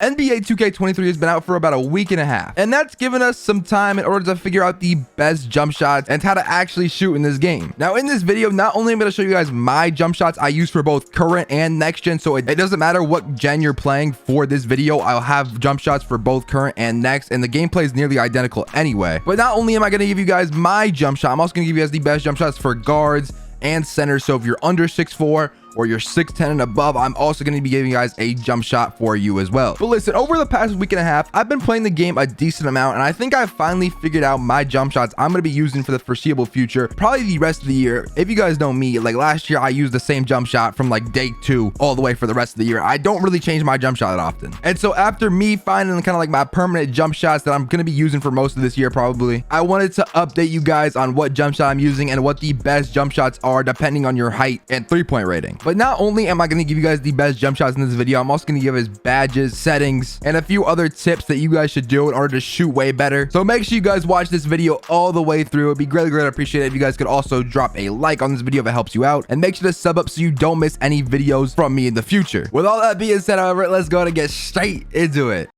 NBA 2K23 has been out for about a week and a half, and that's given us some time in order to figure out the best jump shots and how to actually shoot in this game. Now, in this video, not only am I going to show you guys my jump shots I use for both current and next gen, so it doesn't matter what gen you're playing for this video, I'll have jump shots for both current and next, and the gameplay is nearly identical anyway. But not only am I going to give you guys my jump shot, I'm also going to give you guys the best jump shots for guards and centers. So if you're under 6'4", or you're 6'10" and above, I'm also going to be giving you guys a jump shot for you as well. But listen, over the past week and a half, I've been playing the game a decent amount, and I think I finally figured out my jump shots I'm going to be using for the foreseeable future, probably the rest of the year. If you guys know me, like last year, I used the same jump shot from like day 2 all the way for the rest of the year. I don't really change my jump shot that often. And so after me finding kind of like my permanent jump shots that I'm going to be using for most of this year probably, I wanted to update you guys on what jump shot I'm using and what the best jump shots are depending on your height and 3-point rating. But not only am I going to give you guys the best jump shots in this video, I'm also going to give us badges, settings, and a few other tips that you guys should do in order to shoot way better. So make sure you guys watch this video all the way through. It'd be greatly appreciated if you guys could also drop a like on this video if it helps you out, and make sure to sub up so you don't miss any videos from me in the future. With all that being said, however, let's go ahead and get straight into it.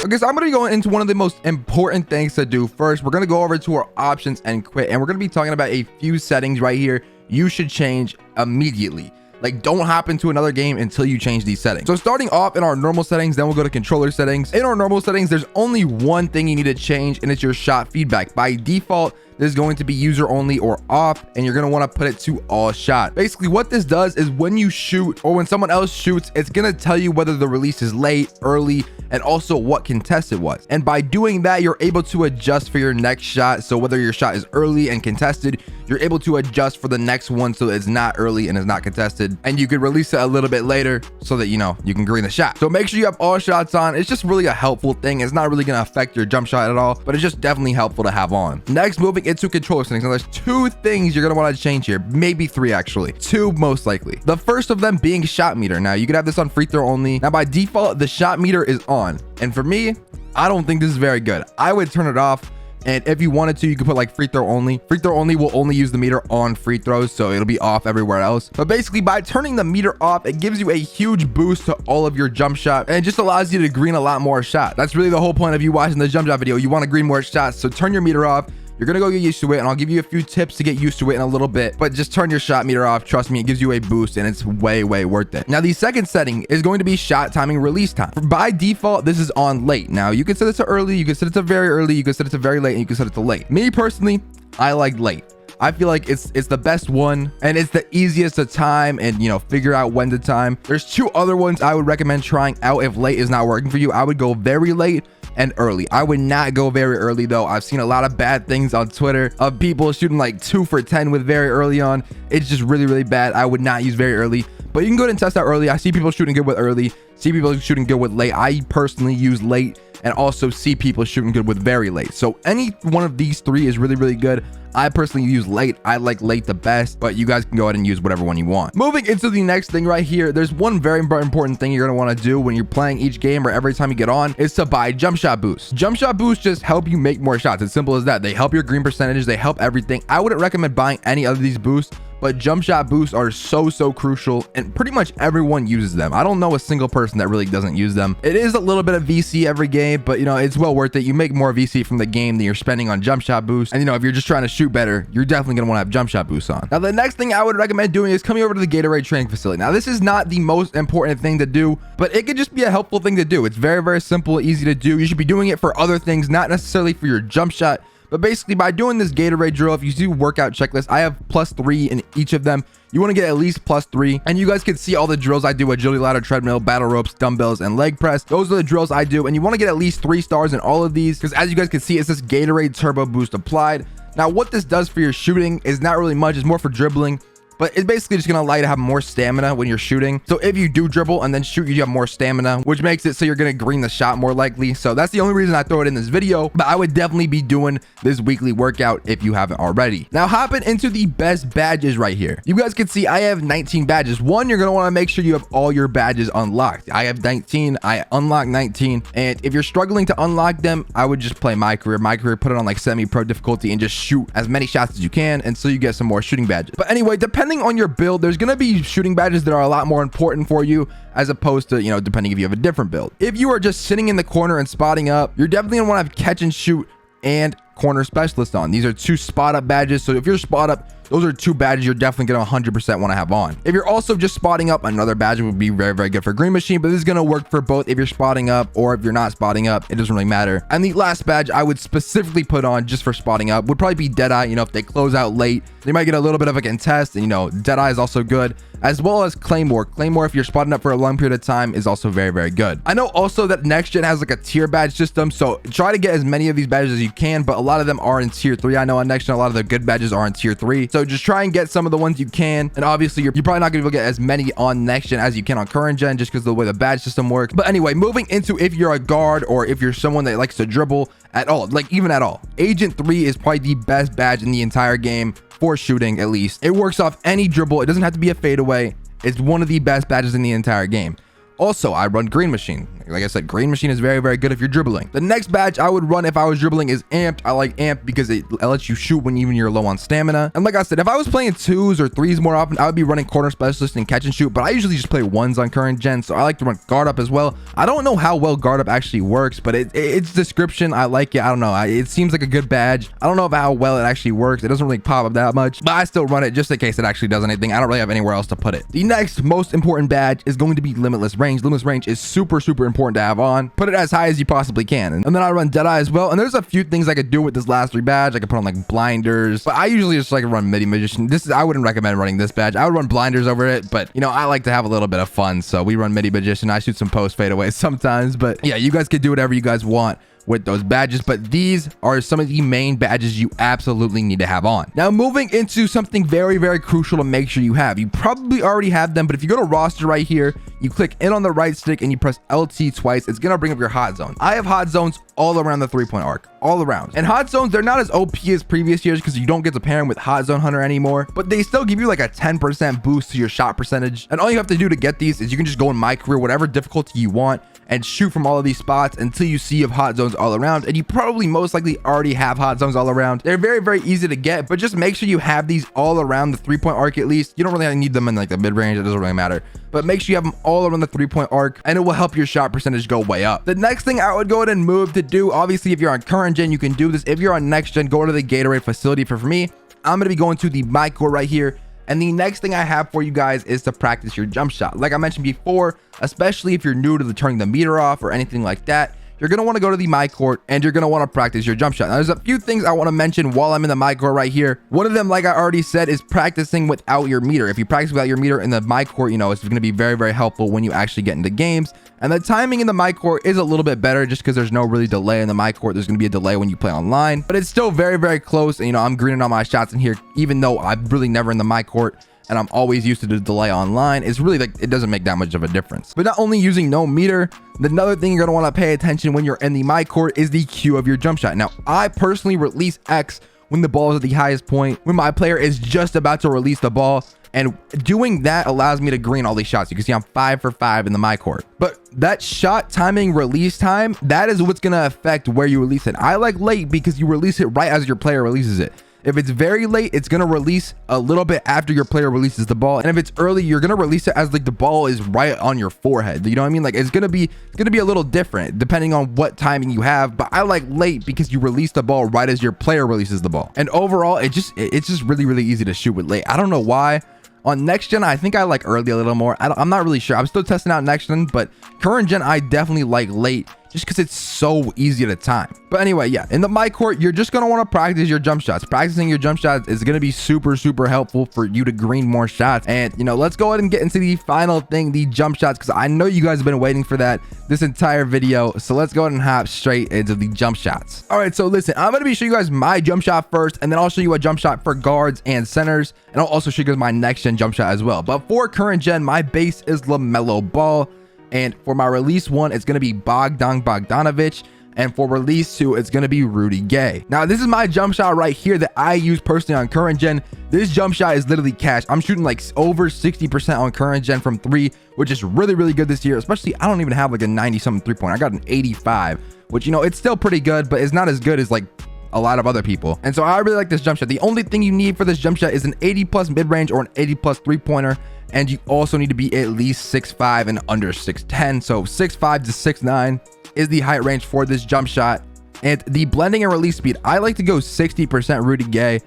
Okay, so I'm going to be going into one of the most important things to do first. We're going to go over to our options and quit, and we're going to be talking about a few settings right here you should change immediately. Like, don't hop into another game until you change these settings. So starting off in our normal settings, then we'll go to controller settings. In our normal settings, there's only one thing you need to change, and it's your shot feedback. By default, this is going to be user only or off, and you're going to want to put it to all shot. Basically, what this does is when you shoot or when someone else shoots, it's going to tell you whether the release is late, early, and also what contest it was. And by doing that, you're able to adjust for your next shot. So whether your shot is early and contested, you're able to adjust for the next one so it's not early and it's not contested, and you could release it a little bit later so that, you know, you can green the shot. So make sure you have all shots on. It's just really a helpful thing. It's not really going to affect your jump shot at all, but it's just definitely helpful to have on. Next, moving into controller settings. Now there's 2 things you're going to want to change here, maybe 3 actually, 2 most likely. The first of them being shot meter. Now you could have this on free throw only. Now by default, the shot meter is on, and for me, I don't think this is very good. I would turn it off. And if you wanted to, you could put like free throw only. Free throw only will only use the meter on free throws, so it'll be off everywhere else. But basically, by turning the meter off, it gives you a huge boost to all of your jump shot, and it just allows you to green a lot more shots. That's really the whole point of you watching the jump shot video. You want to green more shots, so turn your meter off. You're going to go get used to it, and I'll give you a few tips to get used to it in a little bit, but just turn your shot meter off. Trust me, it gives you a boost, and it's way worth it. Now, the second setting is going to be shot timing release time. By default, this is on late. Now, you can set it to early, you can set it to very early, you can set it to very late, and you can set it to late. Me, personally, I like late. I feel like it's the best one, and it's the easiest to time and, you know, figure out when to time. There's 2 other ones I would recommend trying out if late is not working for you. I would go very late and early. I would not go very early though. I've seen a lot of bad things on Twitter of people shooting like 2 for 10 with very early on. It's just really bad. I would not use very early, but you can go ahead and test out early. I see people shooting good with early, see people shooting good with late. I personally use late and also see people shooting good with very late. So any one of these 3 is really good. I personally use late. I like late the best, but you guys can go ahead and use whatever one you want. Moving into the next thing right here, there's one very important thing you're going to want to do when you're playing each game or every time you get on is to buy jump shot boosts. Jump shot boosts just help you make more shots. It's simple as that. They help your green percentages. They help everything. I wouldn't recommend buying any of these boosts, but jump shot boosts are so crucial, and pretty much everyone uses them. I don't know a single person that really doesn't use them. It is a little bit of VC every game, but you know, it's well worth it. You make more VC from the game than you're spending on jump shot boosts, and you know, if you're just trying to shoot better, you're definitely gonna want to have jump shot boosts on. Now the next thing I would recommend doing is coming over to the Gatorade training facility. Now this is not the most important thing to do, but it could just be a helpful thing to do. It's very simple, easy to do. You should be doing it for other things, not necessarily for your jump shot. But basically, by doing this Gatorade drill, if you do workout checklist, I have +3 in each of them. You want to get at least +3, and you guys can see all the drills I do: agility ladder, treadmill, battle ropes, dumbbells, and leg press. Those are the drills I do, and you want to get at least 3 stars in all of these, because as you guys can see, it's this Gatorade turbo boost applied. Now, what this does for your shooting is not really much. It's more for dribbling. but it's basically just gonna allow you to have more stamina when you're shooting. So if you do dribble and then shoot, you have more stamina, which makes it so you're gonna green the shot more likely. So that's the only reason I throw it in this video, but I would definitely be doing this weekly workout if you haven't already. Now hopping into the best badges right here. You guys can see I have 19 badges. One, you're gonna wanna make sure you have all your badges unlocked. I have 19, I unlocked 19. And if you're struggling to unlock them, I would just play my career, put it on like semi-pro difficulty and just shoot as many shots as you can until you get some more shooting badges. But anyway, depending depending on your build, there's going to be shooting badges that are a lot more important for you as opposed to, you know, depending if you have a different build. If you are just sitting in the corner and spotting up, you're definitely going to want to have catch and shoot and corner specialist on. These are 2 spot up badges. So if you're spot up, those are 2 badges you're definitely going to 100% want to have on. If you're also just spotting up, another badge would be very, very good for green machine, but this is going to work for both if you're spotting up or if you're not spotting up. It doesn't really matter. And the last badge I would specifically put on just for spotting up would probably be Deadeye. You know, if they close out late, they might get a little bit of a contest, and you know, Deadeye is also good, as well as Claymore. Claymore, if you're spotting up for a long period of time, is also very, very good. I know also that next gen has like a tier badge system, so try to get as many of these badges as you can, but a lot of them are in tier 3. I know on next gen a lot of the good badges are in tier 3, so just try and get some of the ones you can. And obviously you're probably not going to be able to get as many on next gen as you can on current gen, just because of the way the badge system works. But anyway, moving into if you're a guard or if you're someone that likes to dribble at all, like even at all, Agent 3 is probably the best badge in the entire game for shooting. At least it works off any dribble. It doesn't have to be a fadeaway. It's one of the best badges in the entire game. Also, I run green machine. Like I said, green machine is very, very good if you're dribbling. The next badge I would run if I was dribbling is amped. I like amped because it lets you shoot when even you're low on stamina. And like I said, if I was playing 2s or 3s more often, I would be running corner specialist and catch and shoot, but I usually just play 1s on current gen, so I like to run guard up as well. I don't know how well guard up actually works, but its description, I like it. I don't know, it seems like a good badge. I don't know about how well it actually works. It doesn't really pop up that much, but I still run it just in case it actually does anything. I don't really have anywhere else to put it. The next most important badge is going to be limitless range. Limitless range is super, super important to have on. Put it as high as you possibly can. And then I run Deadeye as well. And there's a few things I could do with this last 3 badge. I could put on like blinders, but I usually just like to run midi magician. I wouldn't recommend running this badge. I would run blinders over it, but you know, I like to have a little bit of fun. So we run midi magician. I shoot some post fadeaways sometimes, but yeah, you guys could do whatever you guys want with those badges, but these are some of the main badges you absolutely need to have on. Now, moving into something very, very crucial to make sure you have. You probably already have them, but if you go to roster right here, you click in on the right stick and you press LT twice, it's gonna bring up your hot zone. I have hot zones all around the 3-point arc, all around. And hot zones, they're not as OP as previous years because you don't get to pair them with hot zone hunter anymore, but they still give you like a 10% boost to your shot percentage. And all you have to do to get these is you can just go in my career, whatever difficulty you want, and shoot from all of these spots until you see you have hot zones all around. And you probably most likely already have hot zones all around. They're very, very easy to get, but just make sure you have these all around the 3-point arc at least. You don't really need them in like the mid range, it doesn't really matter, but make sure you have them all around the 3-point arc and it will help your shot percentage go way up. The next thing I would go ahead and move to do, obviously if you're on current gen, you can do this. If you're on next gen, go to the Gatorade facility. For me, I'm going to be going to the my core right here. And the next thing I have for you guys is to practice your jump shot. Like I mentioned before, especially if you're new to the turning the meter off or anything like that, you're going to want to go to the my court and you're going to want to practice your jump shot. Now, there's a few things I want to mention while I'm in the my court right here. One of them, like I already said, is practicing without your meter. If you practice without your meter in the my court, you know, it's going to be very, very helpful when you actually get into games. And the timing in the my court is a little bit better just because there's no really delay in the my court. There's going to be a delay when you play online, but it's still very, very close. And, you know, I'm greening on my shots in here, even though I'm really never in the my court and I'm always used to the delay online. It's really like, it doesn't make that much of a difference. But not only using no meter, another thing you're gonna wanna pay attention when you're in the my court is the Q of your jump shot. Now, I personally release X when the ball is at the highest point, when my player is just about to release the ball. And doing that allows me to green all these shots. You can see I'm 5 for 5 in the my court. But that shot timing release time, that is what's gonna affect where you release it. I like late because you release it right as your player releases it. If it's very late, it's going to release a little bit after your player releases the ball. And if it's early, you're going to release it as like the ball is right on your forehead. You know what I mean? Like it's going to be a little different depending on what timing you have. But I like late because you release the ball right as your player releases the ball. And overall, it's just really, really easy to shoot with late. I don't know why. On next gen, I think I like early a little more. I'm not really sure. I'm still testing out next gen, but current gen, I definitely like late just because it's so easy to time. But anyway, yeah, in the my court, you're just going to want to practice your jump shots. Practicing your jump shots is going to be super, super helpful for you to green more shots. And, you know, let's go ahead and get into the final thing, the jump shots, because I know you guys have been waiting for that this entire video. So let's go ahead and hop straight into the jump shots. All right, so listen, I'm going to be showing you guys my jump shot first, and then I'll show you a jump shot for guards and centers, and I'll also show you guys my next gen jump shot as well. But for current gen, my base is LaMelo Ball. And for my release 1, it's going to be Bogdanovich. And for release 2, it's going to be Rudy Gay. Now, this is my jump shot right here that I use personally on current gen. This jump shot is literally cash. I'm shooting like over 60% on current gen from 3, which is really, really good this year. Especially, I don't even have like a 90 something 3-point. I got an 85, which, you know, it's still pretty good, but it's not as good as like a lot of other people. And so I really like this jump shot. The only thing you need for this jump shot is an 80 plus mid-range or an 80 plus three-pointer. And you also need to be at least 6'5" and under 6'10". So 6'5" to 6'9" is the height range for this jump shot. And the blending and release speed, I like to go 60% Rudy Gay,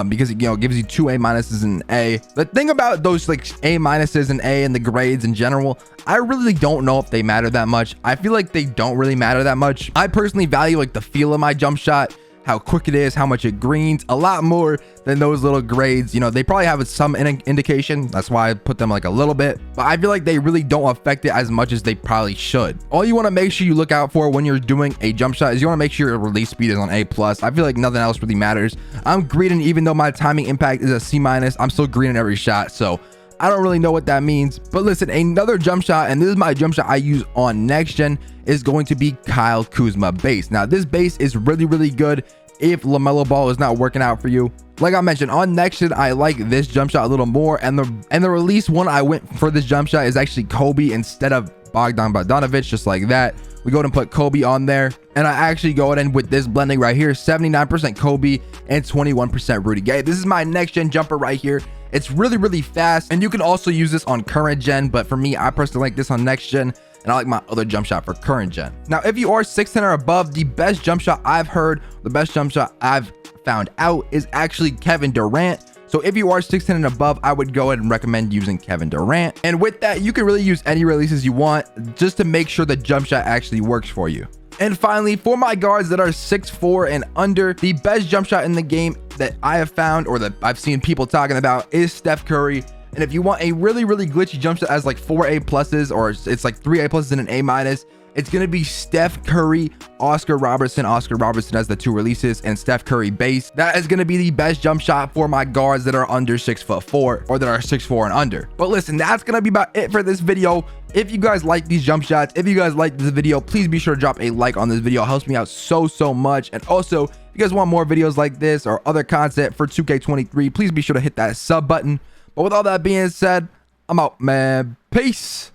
because it, gives you 2 A minuses and an A. The thing about those like A minuses and A and the grades in general, I really don't know if they matter that much. I feel like they don't really matter that much. I personally value like the feel of my jump shot, how quick it is, how much it greens, a lot more than those little grades. They probably have some indication. That's why I put them like a little bit, but I feel like they really don't affect it as much as they probably should. All you want to make sure you look out for when you're doing a jump shot is you want to make sure your release speed is on A+. I feel like nothing else really matters. I'm greening, even though my timing impact is a C-, I'm still greening every shot. So I don't really know what that means. But listen, another jump shot, and this is my jump shot I use on next gen, is going to be Kyle Kuzma base. Now this base is really, really good if LaMelo Ball is not working out for you. Like I mentioned, on next gen, I like this jump shot a little more, and the release one I went for this jump shot is actually Kobe instead of Bogdan Bogdanovic, just like that. We go ahead and put Kobe on there, and I actually go ahead and with this blending right here, 79% Kobe and 21% Rudy Gay. This is my next gen jumper right here. It's really, really fast, and you can also use this on current gen, but for me, I personally like this on next gen, and I like my other jump shot for current gen. Now, if you are 6'10" or above, the best jump shot I've heard, the best jump shot I've found out is actually Kevin Durant. So if you are 6'10" and above, I would go ahead and recommend using Kevin Durant. And with that, you can really use any releases you want just to make sure the jump shot actually works for you. And finally, for my guards that are 6'4" and under, the best jump shot in the game that I have found, or that I've seen people talking about, is Steph Curry. And if you want a really, really glitchy jump shot as like 4 A+, or it's like 3 A+ and an A-, it's going to be Steph Curry, Oscar Robertson as the 2 releases, and Steph Curry base. That is going to be the best jump shot for my guards that are under 6'4", or that are 6'4" and under. But listen, that's going to be about it for this video. If you guys like these jump shots, if you guys like this video, please be sure to drop a like on this video. It helps me out so much. And also, if you guys want more videos like this or other content for 2K23, please be sure to hit that sub button. But with all that being said, I'm out, man. Peace.